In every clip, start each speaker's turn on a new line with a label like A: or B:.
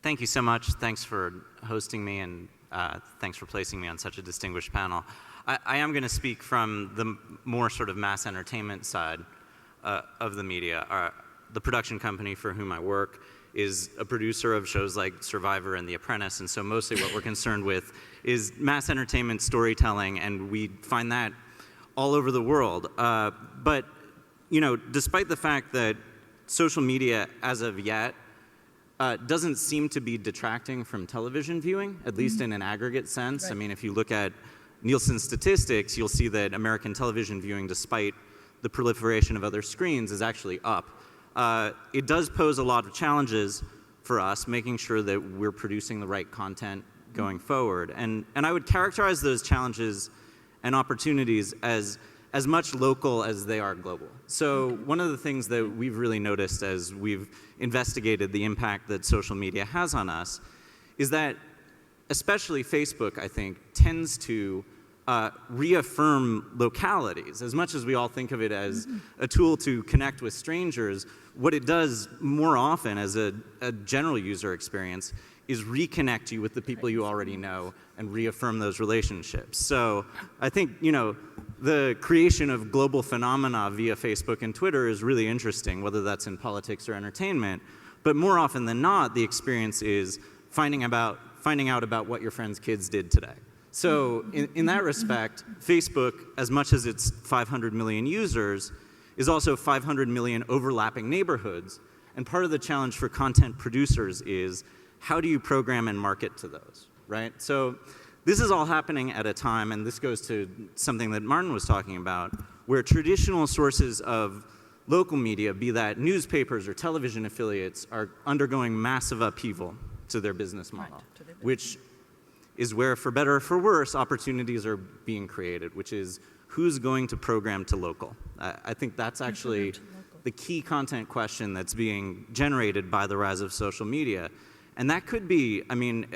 A: Thank you so much. Thanks for hosting me, and thanks for placing me on such a distinguished panel. I am going to speak from the more sort of mass entertainment side of the media. The production company for whom I work is a producer of shows like Survivor and The Apprentice, and so mostly what we're concerned with is mass entertainment storytelling, and we find that all over the world. But you know, despite the fact that social media, as of yet, doesn't seem to be detracting from television viewing, at least in an aggregate sense. Right. I mean, if you look at Nielsen statistics, you'll see that American television viewing, despite the proliferation of other screens, is actually up. It does pose a lot of challenges for us, making sure that we're producing the right content going forward. And I would characterize those challenges and opportunities as much local as they are global. So one of the things that we've really noticed as we've investigated the impact that social media has on us is that especially Facebook, I think, tends to reaffirm localities. As much as we all think of it as a tool to connect with strangers, what it does more often as a general user experience is reconnect you with the people you already know and reaffirm those relationships. So I think, you know, the creation of global phenomena via Facebook and Twitter is really interesting, whether that's in politics or entertainment. But more often than not, the experience is finding out about what your friend's kids did today. So in that respect, Facebook, as much as it's 500 million users, is also 500 million overlapping neighborhoods. And part of the challenge for content producers is how do you program and market to those, right? So this is all happening at a time, and this goes to something that Martin was talking about, where traditional sources of local media, be that newspapers or television affiliates, are undergoing massive upheaval to their business model, which is where, for better or for worse, opportunities are being created, which is who's going to program to local. I think that's actually the key content question that's being generated by the rise of social media. And that could be, I mean,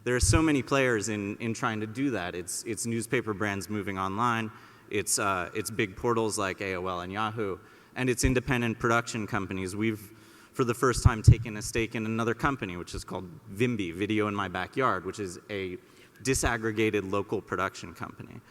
A: there are so many players in trying to do that. It's newspaper brands moving online, it's big portals like AOL and Yahoo, and it's independent production companies. We've, for the first time, taken a stake in another company, which is called Vimby, Video in My Backyard, which is a disaggregated local production company.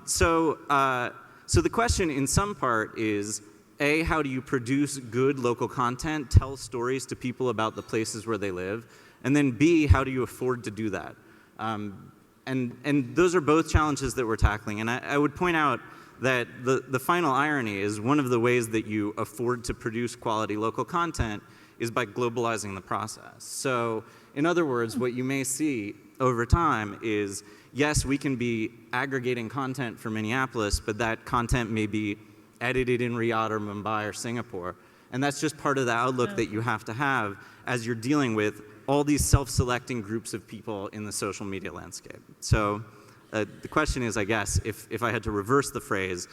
A: So the question in some part is, A, how do you produce good local content, tell stories to people about the places where they live? And then B, how do you afford to do that? And those are both challenges that we're tackling. And I would point out that the final irony is one of the ways that you afford to produce quality local content is by globalizing the process. So in other words, what you may see over time is, yes, we can be aggregating content for Minneapolis, but that content may be edited in Riyadh or Mumbai or Singapore. And that's just part of the outlook that you have to have as you're dealing with all these self-selecting groups of people in the social media landscape. So the question is, I guess, if I had to reverse the phrase,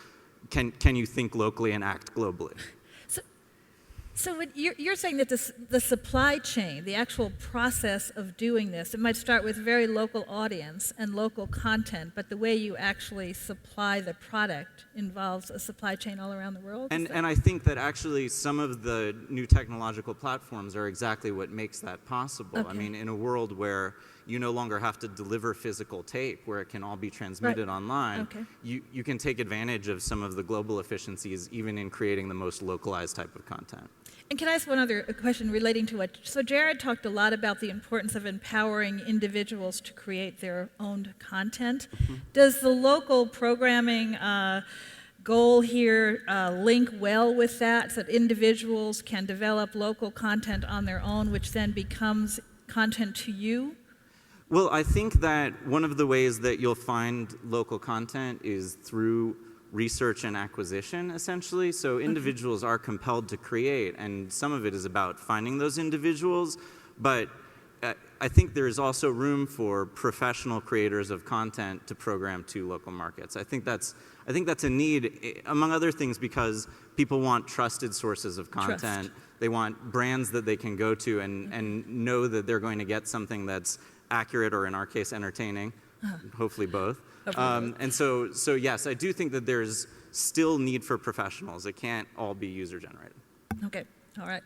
A: can you think locally and act globally?
B: So what you're saying that the supply chain, the actual process of doing this, it might start with very local audience and local content, but the way you actually supply the product involves a supply chain all around the world?
A: And I think that actually some of the new technological platforms are exactly what makes that possible. Okay. I mean, in a world where you no longer have to deliver physical tape, where it can all be transmitted online, you can take advantage of some of the global efficiencies even in creating the most localized type of content.
B: And can I ask one other question relating to it? So Jared talked a lot about the importance of empowering individuals to create their own content. Does the local programming goal here link well with that, so that individuals can develop local content on their own, which then becomes content to you?
A: Well, I think that one of the ways that you'll find local content is through research and acquisition, essentially. So individuals are compelled to create, and some of it is about finding those individuals, but I think there is also room for professional creators of content to program to local markets. I think that's a need, among other things, because people want trusted sources of content. They want brands that they can go to and know that they're going to get something that's accurate, or in our case, entertaining, hopefully both. And so yes, I do think that there's still need for professionals. It can't all be user-generated.
B: Okay, all right.